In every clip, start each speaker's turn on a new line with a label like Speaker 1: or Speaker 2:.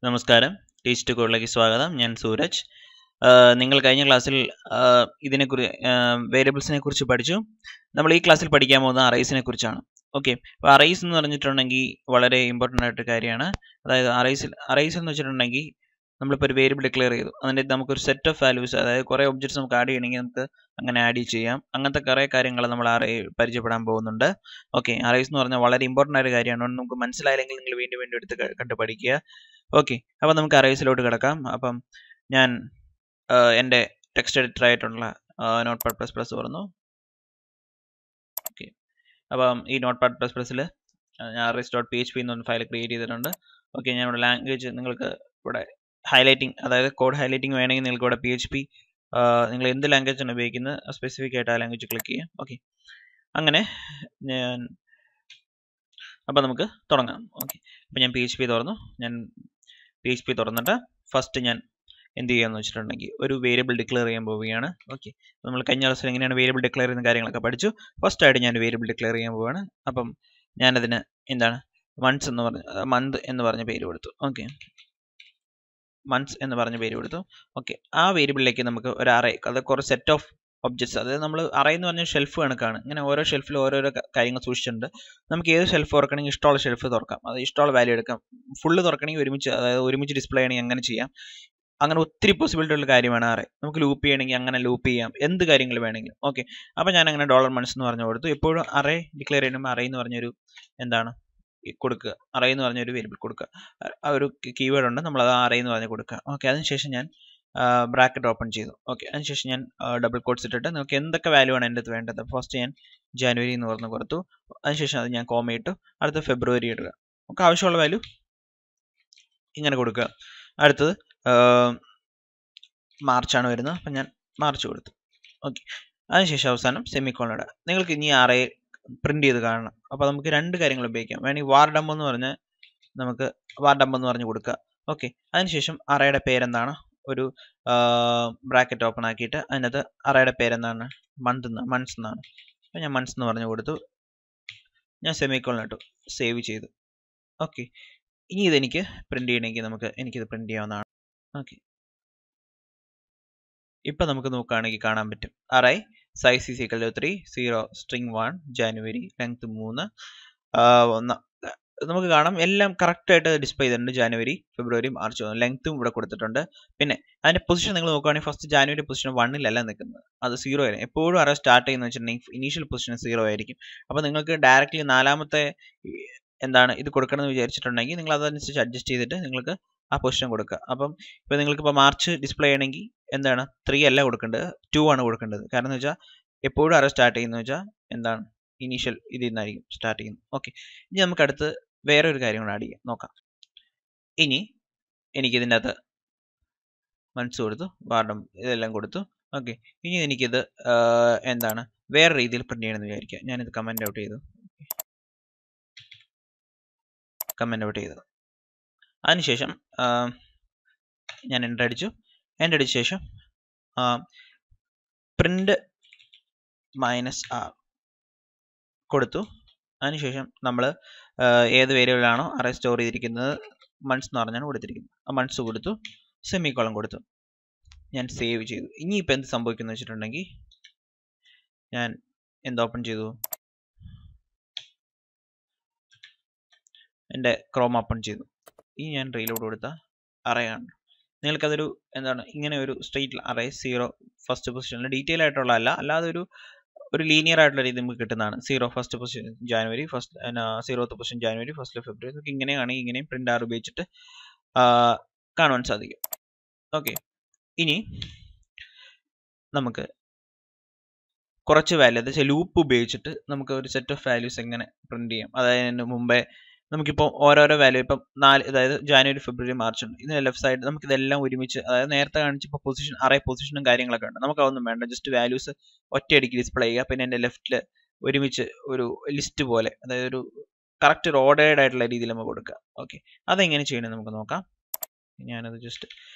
Speaker 1: നമസ്കാരം, ടീച്ച് കോഡിലേക്ക് സ്വാഗതം. ഞാൻ സൂരജ്. നിങ്ങൾ കഴിഞ്ഞ ക്ലാസ്സിൽ വേരിയബിൾസിനെ കുറിച്ച് പഠിച്ചു. നമ്മൾ ഈ ക്ലാസ്സിൽ പഠിക്കാൻ പോകുന്നത് അറേസിനെ കുറിച്ചാണ്. ഓക്കെ, അപ്പോൾ അറേസ് എന്ന് പറഞ്ഞിട്ടുണ്ടെങ്കിൽ വളരെ ഇമ്പോർട്ടൻ്റ് ആയിട്ട് കാര്യമാണ്. അതായത് അറേസ് എന്ന് വെച്ചിട്ടുണ്ടെങ്കിൽ നമ്മളിപ്പോൾ ഒരു വേരിയബിൾ ഡിക്ലെയർ ചെയ്തു, അതിൻ്റെ നമുക്കൊരു സെറ്റ് ഓഫ് വാല്യൂസ്, അതായത് കുറേ ഒബ്ജക്ട്സ് നമുക്ക് ആഡ് ചെയ്യണമെങ്കിൽ നമുക്ക് അങ്ങനെ ആഡ് ചെയ്യാം. അങ്ങനത്തെ കുറേ കാര്യങ്ങൾ നമ്മൾ പരിചയപ്പെടാൻ പോകുന്നുണ്ട്. ഓക്കെ, അറേസ് എന്ന് പറഞ്ഞാൽ വളരെ ഇമ്പോർട്ടൻ്റ് ആയ കാര്യമാണ്. നമുക്ക് മനസ്സിലായില്ലെങ്കിൽ നിങ്ങൾ വീണ്ടും വീണ്ടും എടുത്ത് കണ്ട് പഠിക്കുക. ഓക്കെ, അപ്പോൾ നമുക്ക് അറേസിലോട്ട് കിടക്കാം. അപ്പം ഞാൻ എൻ്റെ ടെക്സ്റ്റ് എഡിറ്റർ ആയിട്ടുള്ള Notepad++ തുറന്നു. ഓക്കെ, അപ്പം ഈ Notepad++ൽ ഞാൻ arrays.php എന്നൊരു ഫയൽ ക്രിയേറ്റ് ചെയ്തിട്ടുണ്ട്. ഓക്കെ, ഞാൻ ഇവിടെ ലാംഗ്വേജ് നിങ്ങൾക്ക് ഇവിടെ ഹൈലൈറ്റിംഗ്, അതായത് കോഡ് ഹൈലൈറ്റിംഗ് വേണമെങ്കിൽ നിങ്ങൾക്ക് ഇവിടെ PHP, നിങ്ങൾ എന്ത് ലാംഗ്വേജാണ് ഉപയോഗിക്കുന്നത് സ്പെസിഫിക് ആയിട്ട് ആ ലാംഗ്വേജ് ക്ലിക്ക് ചെയ്യാം. ഓക്കെ, അങ്ങനെ അപ്പോൾ നമുക്ക് തുടങ്ങാം. ഓക്കെ, അപ്പോൾ ഞാൻ PHP തുറന്നു. ഞാൻ PHP തുറന്നിട്ട് ഫസ്റ്റ് ഞാൻ എന്ത് ചെയ്യാന്ന് വെച്ചിട്ടുണ്ടെങ്കിൽ ഒരു വേരിയബിൾ ഡിക്ലെയർ ചെയ്യാൻ പോവുകയാണ്. ഓക്കെ, നമ്മൾ കഴിഞ്ഞ ദിവസം എങ്ങനെയാണ് വേരിയബിൾ ഡിക്ലെയർ ചെയ്യുന്ന കാര്യങ്ങളൊക്കെ പഠിച്ചു. ഫസ്റ്റ് ആയിട്ട് ഞാൻ വേരിയബിൾ ഡിക്ലെയർ ചെയ്യാൻ പോവുകയാണ്. അപ്പം ഞാനതിന് എന്താണ് മന്ത് എന്ന് പറഞ്ഞ പേര് കൊടുത്തു. ഓക്കെ, മന്ത്സ് എന്ന് പറഞ്ഞ പേര് കൊടുത്തു. ഓക്കെ, ആ വേരിയബിളിലേക്ക് നമുക്ക് ഒരു അറേ, അത് കുറച്ച് സെറ്റ് ഓഫ് ഒബ്ജക്ട്സ്, അതായത് നമ്മൾ അറേ എന്ന് പറഞ്ഞ ഷെൽഫ് കണക്കാണ്. ഇങ്ങനെ ഓരോ ഷെൽഫിൽ ഓരോരോ കാര്യങ്ങൾ സൂക്ഷിച്ചിട്ടുണ്ട്. നമുക്ക് ഏത് ഷെൽഫ് തുറക്കണമെങ്കിൽ ഇഷ്ടമുള്ള ഷെൽഫ് തുറക്കാം, അത് ഇഷ്ടമുള്ള വാല്യൂ എടുക്കാം. ഫുള്ള് തുറക്കണമെങ്കിൽ ഒരുമിച്ച് ഡിസ്പ്ലേ ചെയ്യണമെങ്കിൽ അങ്ങനെ ചെയ്യാം. അങ്ങനെ ഒത്തിരി പോസിബിലിറ്റി ഉള്ള കാര്യമാണ് അറേ. നമുക്ക് ലൂപ്പ് ചെയ്യണമെങ്കിൽ അങ്ങനെ ലൂപ്പ് ചെയ്യാം, എന്ത് കാര്യങ്ങൾ വേണമെങ്കിലും. ഓക്കെ, അപ്പോൾ ഞാൻ അങ്ങനെ $months എന്ന് പറഞ്ഞു കൊടുത്തു. എപ്പോഴും അറേ ഡിക്ലെയർ ചെയ്യുമ്പോൾ അറേ എന്ന് പറഞ്ഞൊരു കൊടുക്കുക, അറേ എന്ന് പറഞ്ഞൊരു വേരിയബിൾ കൊടുക്കുക. ആ ഒരു കീവേഡ് ഉണ്ട്, നമ്മൾ അത് അറേ എന്ന് പറഞ്ഞ് കൊടുക്കുക. ഓക്കെ, അതിനുശേഷം ഞാൻ ബ്രാക്കറ്റ് ഓപ്പൺ ചെയ്തു. ഓക്കെ, അതിനുശേഷം ഞാൻ ഡബിൾ കോട്ട്സ് ഇട്ടിട്ട് നിങ്ങൾക്ക് എന്തൊക്കെ വാല്യൂ ആണ് എൻ്റെ അടുത്ത് വേണ്ടത്. ഫസ്റ്റ് ഞാൻ ജനുവരി എന്ന് പറഞ്ഞ് കൊടുത്തു. അതിനുശേഷം അത് ഞാൻ കോമ ഇട്ടു. അടുത്ത ഫെബ്രുവരി ഇടുക. നമുക്ക് ആവശ്യമുള്ള വാല്യൂ ഇങ്ങനെ കൊടുക്കുക. അടുത്തത് മാർച്ചാണ് വരുന്നത്, അപ്പം ഞാൻ മാർച്ച് കൊടുത്തു. ഓക്കെ, അതിനുശേഷം അവസാനം സെമിക്കോളൻ ഇടുക. നിങ്ങൾക്ക് ഇനി അറേ പ്രിന്റ് ചെയ്ത് കാണണം. അപ്പോൾ നമുക്ക് രണ്ട് കാര്യങ്ങൾ ഉപയോഗിക്കാം. വേണമെങ്കിൽ വാർഡംബ് എന്ന് പറഞ്ഞ് നമുക്ക് വാർഡംബ് എന്ന് പറഞ്ഞ് കൊടുക്കുക. ഓക്കെ, അതിനുശേഷം അറേയുടെ പേരെന്താണ്, ഒരു ബ്രാക്കറ്റ് ഓപ്പൺ ആക്കിയിട്ട് അതിനകത്ത് അറേയുടെ പേരെന്താണ്, മന്ത്സ് എന്നാണ്. അപ്പോൾ ഞാൻ മന്ത്സ് എന്ന് പറഞ്ഞു കൊടുത്തു. ഞാൻ സെമിക്കോളൻ ഇട്ടു, സേവ് ചെയ്തു. ഓക്കെ, ഇനി ഇതെനിക്ക് പ്രിന്റ് ചെയ്യണമെങ്കിൽ എനിക്കിത് പ്രിന്റ് ചെയ്യാവുന്നതാണ്. ഓക്കെ, ഇപ്പം നമുക്ക് നോക്കുകയാണെങ്കിൽ കാണാൻ പറ്റും. Array size is equal to 3, 0 string 1 January, length 3. നമുക്ക് കാണാം എല്ലാം കറക്റ്റായിട്ട് ഡിസ്പ്ലേ ചെയ്തിട്ടുണ്ട്. ജനുവരി, ഫെബ്രുവരി, മാർച്ച്, ലെങ്ത്തും ഇവിടെ കൊടുത്തിട്ടുണ്ട്. പിന്നെ അതിൻ്റെ പൊസിഷൻ നിങ്ങൾ നോക്കുകയാണെങ്കിൽ ഫസ്റ്റ് ജനുവരി പൊസിഷൻ 1-ലല്ല നിൽക്കുന്നത്, അത് 0 ആയിരിക്കും. എപ്പോഴും അറേ സ്റ്റാർട്ട് ചെയ്യുന്നത് വെച്ചിട്ടുണ്ടെങ്കിൽ ഇനീഷ്യൽ പൊസിഷൻ 0 ആയിരിക്കും. അപ്പോൾ നിങ്ങൾക്ക് ഡയറക്റ്റ്ലി നാലാമത്തെ ഇത് കൊടുക്കണം എന്ന് വിചാരിച്ചിട്ടുണ്ടെങ്കിൽ നിങ്ങൾ അതനുസരിച്ച് അഡ്ജസ്റ്റ് ചെയ്തിട്ട് നിങ്ങൾക്ക് ആ പൊസിഷൻ കൊടുക്കുക. അപ്പം ഇപ്പോൾ നിങ്ങൾക്കിപ്പോൾ മാർച്ച് ഡിസ്പ്ലേ ചെയ്യണമെങ്കിൽ 3 അല്ല കൊടുക്കേണ്ടത്, 2 ആണ് കൊടുക്കേണ്ടത്. കാരണം എന്ന് വെച്ചാൽ എപ്പോഴും അറേ സ്റ്റാർട്ട് ചെയ്യുന്നത് വെച്ചാൽ ഇനീഷ്യൽ ഇതിൽ നിന്നായിരിക്കും സ്റ്റാർട്ട് ചെയ്യുന്നത്. ഓക്കെ, ഇനി നമുക്ക് അടുത്ത് വേറെ ഒരു കാര്യം കൂടെ ആഡ് ചെയ്യാം, നോക്കാം. ഇനി എനിക്കിതിൻ്റെ അകത്ത് മന്ത്സ് കൊടുത്തു, വാർഡം ഇതെല്ലാം കൊടുത്തു. ഓക്കെ, ഇനി എനിക്കിത് വേറെ രീതിയിൽ പ്രിന്റ് ചെയ്യണമെന്ന് വിചാരിക്കുക. ഞാനിത് കമന്റ് ഔട്ട് ചെയ്തു. അതിനുശേഷം ഞാൻ എൻ്റർ അടിച്ചു. ശേഷം പ്രിന്റ് -r കൊടുത്തു. അതിനുശേഷം നമ്മൾ ഏത് വേരിയബിളാണോ അറേ സ്റ്റോർ ചെയ്തിരിക്കുന്നത്, മന്ത്സ് എന്ന് പറഞ്ഞാണ് കൊടുത്തിരിക്കുന്നത്, ആ മന്ത്സ് കൊടുത്തു, സെമിക്കോളൻ കൊടുത്തു. ഞാൻ സേവ് ചെയ്തു. ഇനിയിപ്പോൾ എന്ത് സംഭവിക്കുന്നു വെച്ചിട്ടുണ്ടെങ്കിൽ ഞാൻ ഓപ്പൺ ചെയ്തു, എൻ്റെ ക്രോം ഓപ്പൺ ചെയ്തു. ഇനി ഞാൻ റീലോഡ് കൊടുത്ത അറേ ആണ്. നിങ്ങൾക്കതൊരു ഇങ്ങനെ ഒരു സ്ട്രെയിറ്റ് അറേ 0 ഫസ്റ്റ് പൊസിഷനിൽ ഡീറ്റെയിൽ ആയിട്ടുള്ള അല്ലാതെ ഒരു ലീനിയർ ആയിട്ടുള്ള രീതി നമുക്ക് കിട്ടുന്നതാണ്. 0 ഫസ്റ്റ് പൊസിഷൻ ജനുവരി, 0th പൊസിഷൻ ജനുവരി, 1st ഫെബ്രുവരി. നമുക്ക് ഇങ്ങനെയാണെങ്കിൽ ഇങ്ങനെയും പ്രിന്റ് ആർ ഉപയോഗിച്ചിട്ട് കാണുവാൻ സാധിക്കും. ഓക്കെ, ഇനി നമുക്ക് കുറച്ച് വാല്യൂ, അതായത് ലൂപ്പ് ഉപയോഗിച്ചിട്ട് നമുക്ക് ഒരു സെറ്റ് ഓഫ് വാല്യൂസ് എങ്ങനെ പ്രിന്റ് ചെയ്യാം. അതായത് മുമ്പേ നമുക്കിപ്പോൾ ഓരോരോ വാല്യൂ, ഇപ്പം 4, അതായത് ജനുവരി, ഫെബ്രുവരി, മാർച്ച് ഉണ്ട്. ഇതിന് ലെഫ്റ്റ് സൈഡ് നമുക്കിതെല്ലാം ഒരുമിച്ച്, അതായത് നേരത്തെ കാണിച്ചപ്പോൾ അറേ പൊസിഷനും കാര്യങ്ങളൊക്കെ ഉണ്ട്. നമുക്ക് അതൊന്നും വേണ്ട, ജസ്റ്റ് വാല്യൂസ് ഒറ്റയടിക്ക് ഡിസ്പ്ലേ ചെയ്യുക. പിന്നെ എൻ്റെ ലെഫ്റ്റിൽ ഒരുമിച്ച് ഒരു ലിസ്റ്റ് പോലെ, അതായത് ഒരു കറക്റ്റ് ഒരു ഓർഡേർഡ് ആയിട്ടുള്ള രീതിയിൽ നമുക്ക് കൊടുക്കുക. ഓക്കെ, അതെങ്ങനെ ചെയ്യണമെന്ന് നമുക്ക് നോക്കാം. ഞാനത് ജസ്റ്റ്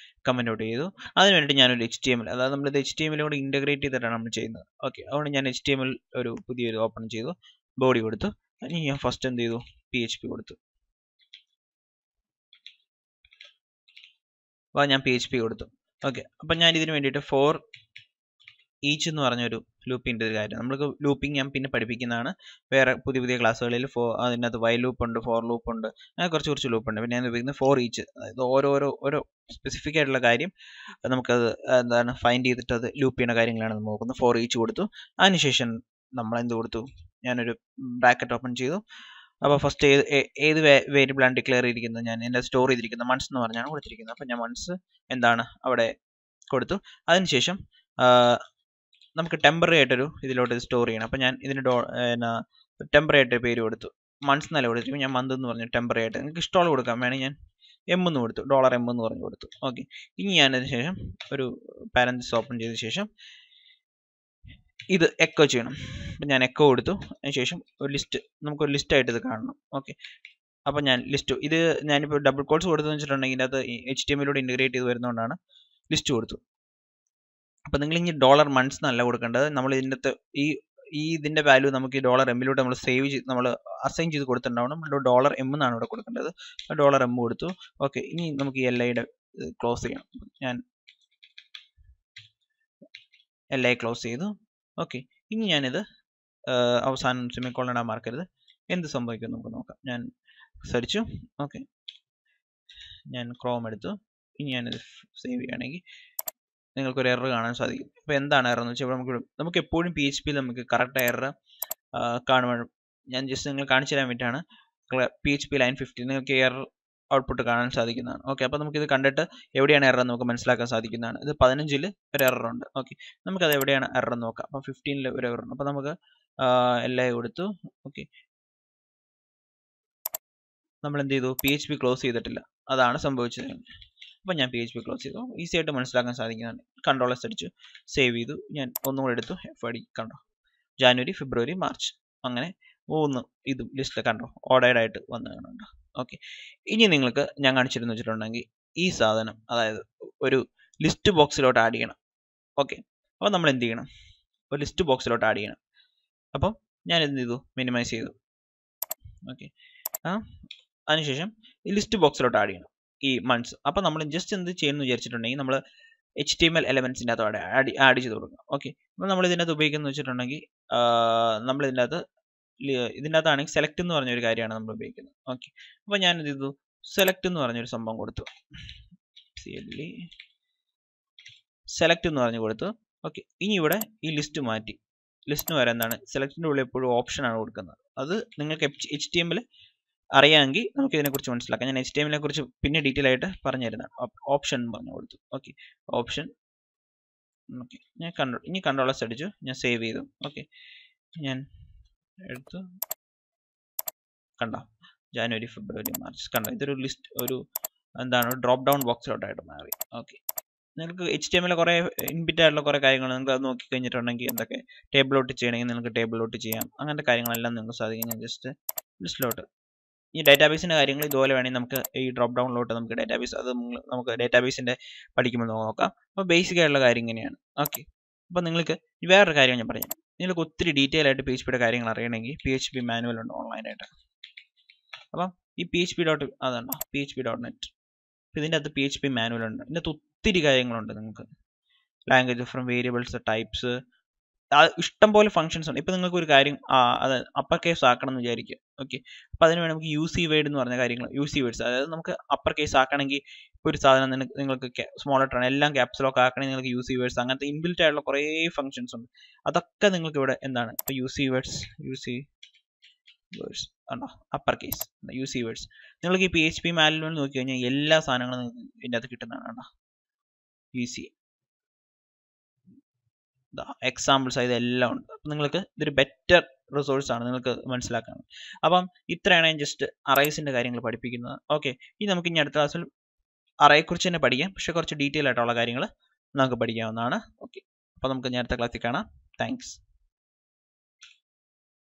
Speaker 1: കമന്റ് ഔട്ട് ചെയ്തു. അതിന് വേണ്ടി ഞാനൊരു HTML, അതായത് നമ്മളിത് HTML കൂടെ ഇൻ്റഗ്രേറ്റ് ചെയ്തിട്ടാണ് നമ്മൾ ചെയ്യുന്നത്. ഓക്കെ, അതുകൊണ്ട് ഞാൻ HTML ഒരു പുതിയൊരു ഓപ്പൺ ചെയ്തു, ബോഡി കൊടുത്തു. ഇനി ഞാൻ ഫസ്റ്റ് PHP കൊടുത്തു. അപ്പോൾ ഞാൻ PHP കൊടുത്തു. ഓക്കെ, അപ്പം ഞാൻ ഇതിന് വേണ്ടിയിട്ട് ഫോർ ഈച്ച് എന്ന് പറഞ്ഞൊരു ലൂപ്പിൻ്റെ ഒരു കാര്യം, നമ്മൾക്ക് ലൂപ്പിംഗ് ഞാൻ പിന്നെ പഠിപ്പിക്കുന്നതാണ് വേറെ പുതിയ ക്ലാസ്സുകളിൽ. അതിനകത്ത് വൈൽ ലൂപ്പ് ഉണ്ട്, ഫോർ ലൂപ്പ് ഉണ്ട്, അങ്ങനെ കുറച്ച് ലൂപ്പ് ഉണ്ട്. പിന്നെ ഞാൻ ഉപയോഗിക്കുന്നത് ഫോർ ഈച്ച്, അതായത് ഓരോ സ്പെസിഫിക് ആയിട്ടുള്ള കാര്യം നമുക്കത് എന്താണ് ഫൈൻഡ് ചെയ്തിട്ട് അത് ലൂപ്പ് ചെയ്യുന്ന കാര്യങ്ങളാണ് നമ്മൾ നോക്കുന്നത്. ഫോർ ഈച്ച് കൊടുത്തു. അതിനുശേഷം നമ്മൾ എന്ത് കൊടുത്തു, ഞാനൊരു ബ്രാക്കറ്റ് ഓപ്പൺ ചെയ്തു. അപ്പോൾ ഫസ്റ്റ് ഏത് വേരിയബിളാണ് ഡിക്ലെയർ ചെയ്തിരിക്കുന്നത്, ഞാൻ എൻ്റെ സ്റ്റോർ ചെയ്തിരിക്കുന്നത് മൺസ് എന്ന് പറഞ്ഞാണ് കൊടുത്തിരിക്കുന്നത്. അപ്പം ഞാൻ മൺസ് എന്താണ് അവിടെ കൊടുത്തു. അതിനുശേഷം നമുക്ക് ടെമ്പററി ആയിട്ടൊരു ഇതിലോട്ട് സ്റ്റോർ ചെയ്യണം. അപ്പം ഞാൻ ഇതിന് ടെമ്പററി ആയിട്ട് പേര് കൊടുത്തു, മൺസ് എന്നല്ല കൊടുത്തിരിക്കും, ഞാൻ മന്ത് എന്ന് പറഞ്ഞു ടെമ്പററി ആയിട്ട്. നിങ്ങൾക്ക് ഇഷ്ടമുള്ള കൊടുക്കാം, വേണമെങ്കിൽ ഞാൻ M എന്ന് കൊടുത്തു, $M എന്ന് പറഞ്ഞു കൊടുത്തു. ഓക്കെ, ഇനി ഞാൻ അതിന് ശേഷം ഒരു പാരന്റസിസ് ഓപ്പൺ ചെയ്ത ശേഷം ഇത് എക്കോ ചെയ്യണം. അപ്പം ഞാൻ എക്കോ കൊടുത്തു. അതിനുശേഷം ഒരു ലിസ്റ്റ്, നമുക്കൊരു ലിസ്റ്റായിട്ട് ഇത് കാണണം. ഓക്കെ, അപ്പം ഞാൻ ലിസ്റ്റ്, ഇത് ഞാനിപ്പോൾ ഡബിൾ കോട്ട്സ് കൊടുത്തെന്ന് വെച്ചിട്ടുണ്ടെങ്കിൽ അത് HTML ഇൻറ്റഗ്രേറ്റ് ചെയ്ത് വരുന്നതുകൊണ്ടാണ് ലിസ്റ്റ് കൊടുത്തു. അപ്പം നിങ്ങൾ ഇനി $months എന്നല്ല കൊടുക്കേണ്ടത്, നമ്മൾ ഇതിൻ്റെ ഇതിൻ്റെ വാല്യൂ നമുക്ക് ഈ $M നമ്മൾ സേവ് ചെയ്ത് നമ്മൾ അസൈൻ ചെയ്ത് കൊടുത്തിട്ടുണ്ടാവണം. $M എന്നാണ് ഇവിടെ കൊടുക്കേണ്ടത്. $M കൊടുത്തു. ഓക്കെ, ഇനി നമുക്ക് ഈ LIയുടെ ക്ലോസ് ചെയ്യണം. ഞാൻ LI ക്ലോസ് ചെയ്തു. ഓക്കെ, ഇനി ഞാനിത് അവസാനം സെമിക്കോളൻ ഇടാൻ മറക്കരുത്. എന്ത് സംഭവിക്കും നമുക്ക് നോക്കാം. ഞാൻ സെർച്ചു. ഓക്കെ, ഞാൻ ക്രോം എടുത്തു. ഇനി ഞാനിത് സേവ് ചെയ്യുകയാണെങ്കിൽ നിങ്ങൾക്കൊരു എറർ കാണാൻ സാധിക്കും. അപ്പോൾ എന്താണ് എറർ എന്ന് വെച്ചാൽ നമുക്ക് എപ്പോഴും PHP നമുക്ക് കറക്റ്റ് എറർ കാണുവാൻ, ഞാൻ ജസ്റ്റ് നിങ്ങൾ കാണിച്ചു തരാൻ വേണ്ടിയിട്ടാണ്. PHP ലൈൻ 15 നിങ്ങൾക്ക് എറർ ഔട്ട്പുട്ട് കാണാൻ സാധിക്കുന്നതാണ്. ഓക്കെ, അപ്പോൾ നമുക്കിത് കണ്ടിട്ട് എവിടെയാണ് എറർ നമുക്ക് മനസ്സിലാക്കാൻ സാധിക്കുന്നതാണ്. ഇത് 15 ഒരു എറർ ഉണ്ട്. ഓക്കെ, നമുക്കത് എവിടെയാണ് എറർ നോക്കാം. അപ്പോൾ 15 ഒരു എറർ ഉണ്ട്. അപ്പോൾ നമുക്ക് LI കൊടുത്തു. ഓക്കെ, നമ്മൾ എന്ത് ചെയ്തു, PHP ക്ലോസ് ചെയ്തിട്ടില്ല, അതാണ് സംഭവിച്ചത്. അപ്പം ഞാൻ PHP ക്ലോസ് ചെയ്തു. ഈസി ആയിട്ട് മനസ്സിലാക്കാൻ സാധിക്കുന്നതാണ്. Ctrl+S അടിച്ചു, സേവ് ചെയ്തു. ഞാൻ ഒന്നുകൂടെ എടുത്തു, FID കണ്ടോ, ജാനുവരി, ഫെബ്രുവരി, മാർച്ച്, അങ്ങനെ 3 ഇതും ലിസ്റ്റിൽ കണ്ടോ ഓർഡേഡ് ആയിട്ട് വന്നു കാണുന്നുണ്ട്. ഓക്കെ, ഇനി നിങ്ങൾക്ക് ഞാൻ കാണിച്ചിരുന്നു വെച്ചിട്ടുണ്ടെങ്കിൽ ഈ സാധനം, അതായത് ഒരു ലിസ്റ്റ് ബോക്സിലോട്ട് ആഡ് ചെയ്യണം. ഓക്കെ, അപ്പോൾ നമ്മൾ എന്ത് ചെയ്യണം, ഒരു ലിസ്റ്റ് ബോക്സിലോട്ട് ആഡ് ചെയ്യണം. അപ്പം ഞാൻ എന്ത് ചെയ്തു, മിനിമൈസ് ചെയ്തു. ഓക്കെ, അതിനുശേഷം ഈ ലിസ്റ്റ് ബോക്സിലോട്ട് ആഡ് ചെയ്യണം ഈ മൺസ്. അപ്പോൾ നമ്മൾ ജസ്റ്റ് എന്ത് ചെയ്യുമെന്ന് വിചാരിച്ചിട്ടുണ്ടെങ്കിൽ നമ്മൾ HTML എലമെൻസിൻ്റെ അകത്ത് ആഡ് ചെയ്ത് കൊടുക്കുക. ഓക്കെ, അപ്പോൾ നമ്മൾ ഇതിനകത്ത് ഉപയോഗിക്കുന്നത് വെച്ചിട്ടുണ്ടെങ്കിൽ നമ്മൾ ഇതിനകത്താണെങ്കിൽ സെലക്ട് എന്ന് പറഞ്ഞൊരു കാര്യമാണ് നമ്മൾ ഉപയോഗിക്കുന്നത്. ഓക്കെ, അപ്പോൾ ഞാൻ എന്ത് ചെയ്തു, സെലക്ട് എന്ന് പറഞ്ഞൊരു സംഭവം കൊടുത്തു, സെലക്ട് എന്ന് പറഞ്ഞു കൊടുത്തു. ഓക്കെ, ഇനി ഇവിടെ ഈ ലിസ്റ്റ് മാറ്റി, ലിസ്റ്റിന് വരെ എന്താണ് സെലക്ടിൻ്റെ ഉള്ളിൽ എപ്പോഴും ഓപ്ഷനാണ് കൊടുക്കുന്നത്. അത് നിങ്ങൾക്ക് HTML അറിയാമെങ്കിൽ നമുക്ക് ഇതിനെക്കുറിച്ച് മനസ്സിലാക്കാം. ഞാൻ HTML കുറിച്ച് പിന്നെ ഡീറ്റെയിൽ ആയിട്ട് പറഞ്ഞു തരുന്നതാണ്. ഓപ്ഷൻ പറഞ്ഞു കൊടുത്തു. Okay, option. ഓക്കെ, ഞാൻ ഇനി Ctrl+S അടിച്ചു, ഞാൻ സേവ് ചെയ്തു. ഓക്കെ, ഞാൻ എടുത്തു, കണ്ടോ, ജാനുവരി, ഫെബ്രുവരി, മാർച്ച്, കണ്ടോ, ഇതൊരു ലിസ്റ്റ്, ഒരു എന്താണ് ഡ്രോപ്പ് ഡൗൺ ബോക്സിലോട്ടായിട്ട് മാറി. ഓക്കെ, നിങ്ങൾക്ക് HTML കുറേ ഇൻബിറ്റ് ആയിട്ടുള്ള കുറേ കാര്യങ്ങൾ നിങ്ങൾക്ക് അത് നോക്കി കഴിഞ്ഞിട്ടുണ്ടെങ്കിൽ എന്തൊക്കെ ടേബിളോട്ട് ചെയ്യണമെങ്കിൽ നിങ്ങൾക്ക് ടേബിളോട്ട് ചെയ്യാം. അങ്ങനത്തെ കാര്യങ്ങളെല്ലാം നിങ്ങൾക്ക് സാധിക്കും. ഞാൻ ജസ്റ്റ് ലിസ്റ്റിലോട്ട് ഈ ഡാറ്റാബേസിൻ്റെ കാര്യങ്ങൾ ഇതുപോലെ വേണമെങ്കിൽ നമുക്ക് ഈ ഡ്രോപ്പ് ഡൗണിലോട്ട് നമുക്ക് ഡാറ്റാബേസ്, അത് നമുക്ക് ഡാറ്റാബേസിൻ്റെ പഠിക്കുമ്പോൾ നോക്കാം. അപ്പോൾ ബേസിക് ആയിട്ടുള്ള കാര്യം ഇങ്ങനെയാണ്. ഓക്കെ, അപ്പോൾ നിങ്ങൾക്ക് വേറൊരു കാര്യം ഞാൻ പറയാം. നിങ്ങൾക്ക് ഒത്തിരി ഡീറ്റെയിൽ ആയിട്ട് PHPയുടെ കാര്യങ്ങൾ അറിയണമെങ്കിൽ PHP മാനുവൽ ഉണ്ട് ഓൺലൈനായിട്ട്. അപ്പം ഈ അതുണ്ടോ PHP.net, ഇതിൻ്റെ അകത്ത് PHP മാനുവൽ ഉണ്ട്. ഇതിൻ്റെ അകത്ത് ഒത്തിരി കാര്യങ്ങളുണ്ട്. നിങ്ങൾക്ക് ലാംഗ്വേജ് ഡിഫറെൻറ്റ് വേരിയബിൾസ്, ടൈപ്സ്, ഇഷ്ടം പോലെ ഫംഗ്ഷൻസ് ഉണ്ട്. ഇപ്പോൾ നിങ്ങൾക്ക് ഒരു കാര്യം അത് അപ്പർ കേസ് ആക്കണം എന്ന് വിചാരിക്കുക. ഓക്കെ, അപ്പോൾ അതിന് വേണ്ടി നമുക്ക് UC വേർഡ് എന്ന് പറഞ്ഞ കാര്യങ്ങൾ, UC വേർഡ്സ്, അതായത് നമുക്ക് അപ്പർ കേസ് ആക്കണമെങ്കിൽ ഇപ്പോൾ ഒരു സാധനം നിങ്ങൾക്ക് സ്മോൾ ലെറ്റർ ആണ്, എല്ലാം ക്യാപ്സ് ലോക്ക് ആക്കണമെങ്കിൽ നിങ്ങൾക്ക് UC വേർഡ്സ്, അങ്ങനത്തെ ഇൻബിൽറ്റ് ആയിട്ടുള്ള കുറേ ഫംഗ്ഷൻസ് ഉണ്ട്. അതൊക്കെ നിങ്ങൾക്ക് ഇവിടെ എന്താണ്, ഇപ്പോൾ UC വേർഡ്സ് ആണോ, അപ്പർ കേസ് UC വേർഡ്സ്. നിങ്ങൾക്ക് ഈ PHP മാനുവൽ നോക്കി കഴിഞ്ഞാൽ എല്ലാ സാധനങ്ങളും നിങ്ങൾക്ക് ഇതിൻ്റെ അകത്ത് കിട്ടുന്നതാണ്. കേട്ടോ, UC എക്സാമ്പിൾസ് ഇതെല്ലാം ഉണ്ട്. അപ്പം നിങ്ങൾക്ക് ഇതൊരു ബെറ്റർ റിസോഴ്സ് ആണ് നിങ്ങൾക്ക് മനസ്സിലാക്കാൻ. അപ്പം ഇത്രയാണ് ഞാൻ ജസ്റ്റ് അറേസിൻ്റെ കാര്യങ്ങൾ പഠിപ്പിക്കുന്നത്. ഓക്കെ, ഇനി നമുക്ക് ഇനി അടുത്ത ക്ലാസ്സിൽ അറേയെക്കുറിച്ച് തന്നെ പഠിക്കാം, പക്ഷേ കുറച്ച് ഡീറ്റെയിൽ ആയിട്ടുള്ള കാര്യങ്ങൾ നമുക്ക് പഠിക്കാവുന്നതാണ്. ഓക്കെ, അപ്പോൾ നമുക്ക് ഇനി അടുത്ത ക്ലാസ്സിൽ കാണാം. താങ്ക്സ്.